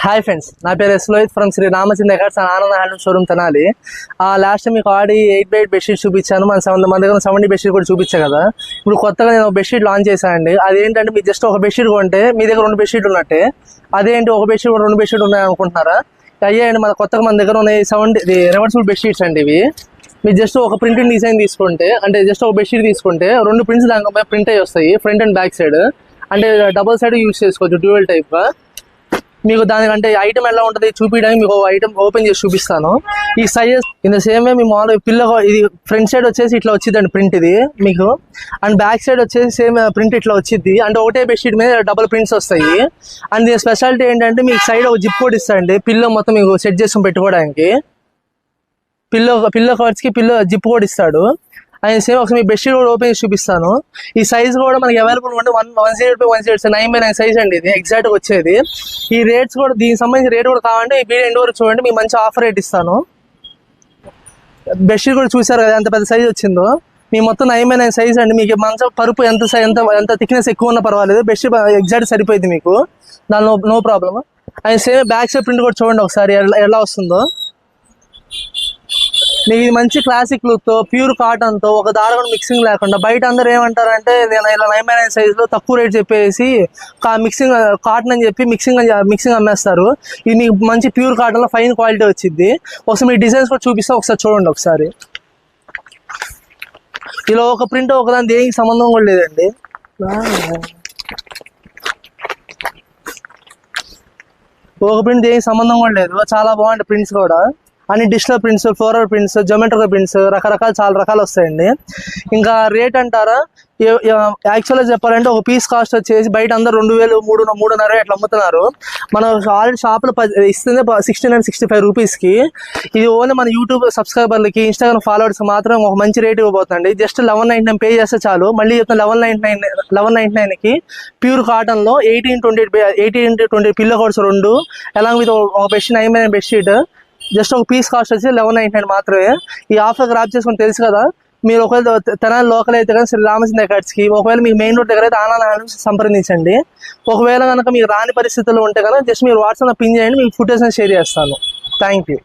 Hi friends, నా పేరు ఎస్లోహిత్ from Shri Ramachandra acres ఆనంద handloom showroom Tenali. Last time మీకు ఆడి 8x8 బెడ్షీట్ చూపించాను. మన దగ్గర 70 బెడ్షీట్ కూడా చూపించా కదా. ఇప్పుడు కొత్తగా నేను బెడ్షీట్ లాంచ్ చేశానండి. అదేంటంటే మీరు జస్ట్ ఒక బెడ్షీట్ కొంటే మీ దగ్గర 2 బెడ్షీట్ ఉన్నట్టే. అదేంటి ఒక బెడ్షీట్ కూడా 2 బెడ్షీట్ ఉన్నాయి అనుకుంటున్నారా? అయ్యాయండి, మన దగ్గర ఉన్నాయి 70 రివర్సిబుల్ బెడ్షీట్స్ అండి ఇవి. మీరు జస్ట్ ఒక ప్రింటెడ్ డిజైన్ తీసుకుంటే, అంటే జస్ట్ ఒక బెడ్షీట్ తీసుకుంటే 2 ప్రింట్స్ దాని ప్రింట్ అయ్యి వస్తాయి, ఫ్రంట్ అండ్ బ్యాక్ సైడ్. అంటే డబుల్ సైడ్ యూజ్ చేసుకోవచ్చు, డ్యూయల్ టైప్. మీకు దానికంటే ఐటమ్ ఎలా ఉంటుంది చూపించడానికి మీకు ఐటమ్ ఓపెన్ చేసి చూపిస్తాను. ఈ సైజెస్ ఇన్ సేమ్ వే మీ మామూలుగా ఇది ఫ్రంట్ సైడ్ వచ్చేసి ఇట్లా వచ్చిందండి ప్రింట్ ఇది మీకు. అండ్ బ్యాక్ సైడ్ వచ్చేసి సేమ్ ప్రింట్ ఇట్లా వచ్చింది. అంటే ఒకటే బెడ్షీట్ మీద డబుల్ ప్రింట్స్ వస్తాయి. అండ్ దీని స్పెషాలిటీ ఏంటంటే మీకు సైడ్ ఒక జిప్ కూడా ఇస్తాయండి, పిల్లో మొత్తం మీకు సెట్ చేసుకుని పెట్టుకోవడానికి. పిల్లో కవర్స్కి జిప్ కూడా ఇస్తాడు. అండ్ సేమ్ ఒకసారి మీ బెడ్షీట్ కూడా ఓపెన్ చేసి చూపిస్తాను. ఈ సైజ్ కూడా మనకి అవైలబుల్ ఉంటే 108x108 9x9 సైజ్ అండి ఇది ఎగ్జాక్ట్గా వచ్చేది. ఈ రేట్స్ కూడా దీనికి సంబంధించిన రేట్ కూడా కావాలంటే ఈ వీడియో ఎండ్ వరకు చూడండి, మీకు మంచి ఆఫర్ రేట్ ఇస్తాను. బెడ్షీట్ కూడా చూసారు కదా ఎంత పెద్ద సైజ్ వచ్చిందో. మీ మొత్తం 9x9 సైజ్ అండి. మీకు మంచం పరుపు ఎంత థిక్నెస్ ఎక్కువ ఉన్నా పర్వాలేదు, బెడ్షీట్ ఎగ్జాక్ట్ సరిపోయింది మీకు, దానిలో no problem. And same back side print కూడా చూడండి ఒకసారి ఎలా వస్తుందో. మీకు ఇది మంచి క్లాసిక్ లుక్తో ప్యూర్ కాటన్తో ఒక దార కూడా మిక్సింగ్ లేకుండా. బయట అందరూ ఏమంటారంటే నేను ఇలా 9x9 సైజులో తక్కువ రేట్ చెప్పేసి మిక్సింగ్ కాటన్ అని చెప్పి మిక్సింగ్ అమ్మేస్తారు. ఇది మీకు మంచి ప్యూర్ కాటన్లో ఫైన్ క్వాలిటీ వచ్చింది. ఒకసారి మీ డిజైన్స్ కూడా చూపిస్తే ఒకసారి చూడండి ఒకసారి. ఇలా ఒక ప్రింట్ ఒకదాని దేనికి సంబంధం కూడా లేదండి. ఒక ప్రింట్ దేనికి సంబంధం కూడా లేదు, చాలా బాగుంటాయి ప్రింట్స్ కూడా. అన్ని digital prints, floral prints, geometrical prints, చాలా రకాలు వస్తాయండి. ఇంకా రేట్ అంటారా, యాక్చువల్గా చెప్పాలంటే ఒక పీస్ కాస్ట్ వచ్చేసి బయట అందరూ 2000, 3,500 అట్లా అమ్ముతున్నారు. మనం ఆల్రెడీ షాప్లో ఇస్తుంది 1665 రూపీస్కి. ఇది ఓన్లీ మన యూట్యూబ్ సబ్స్క్రైబర్లకి, ఇన్స్టాగ్రామ్ ఫాలోవర్స్ మాత్రం ఒక మంచి రేట్ ఇవ్వబోతుంది. జస్ట్ 1199 పే చేస్తే చాలు. మళ్ళీ చెప్తాను 1199కి ప్యూర్ కాటన్లో 18x20 pillow covers 2 along with ఒక బెడ్షీట్ 9x9 బెడ్షీట్. జస్ట్ ఒక పీస్ కాస్ట్ వచ్చి 1199 మాత్రమే. ఈ ఆఫర్ గ్రాప్ చేసుకుని తెలుసు కదా. మీరు ఒకవేళ తెనాలి లోకల్ అయితే కానీ శ్రీ రామచంద్ర ఎకర్స్కి, ఒకవేళ మీకు మెయిన్ రోడ్ దగ్గర అయితే ఆనంద హ్యాండ్లూమ్స్ సంప్రదించండి. ఒకవేళ కనుక మీకు రాని పరిస్థితుల్లో ఉంటే కనుక జస్ట్ మీరు వాట్సాప్లో పిన్ చేయండి, మీకు ఫుటేజ్ షేర్ చేస్తాను. Thank you.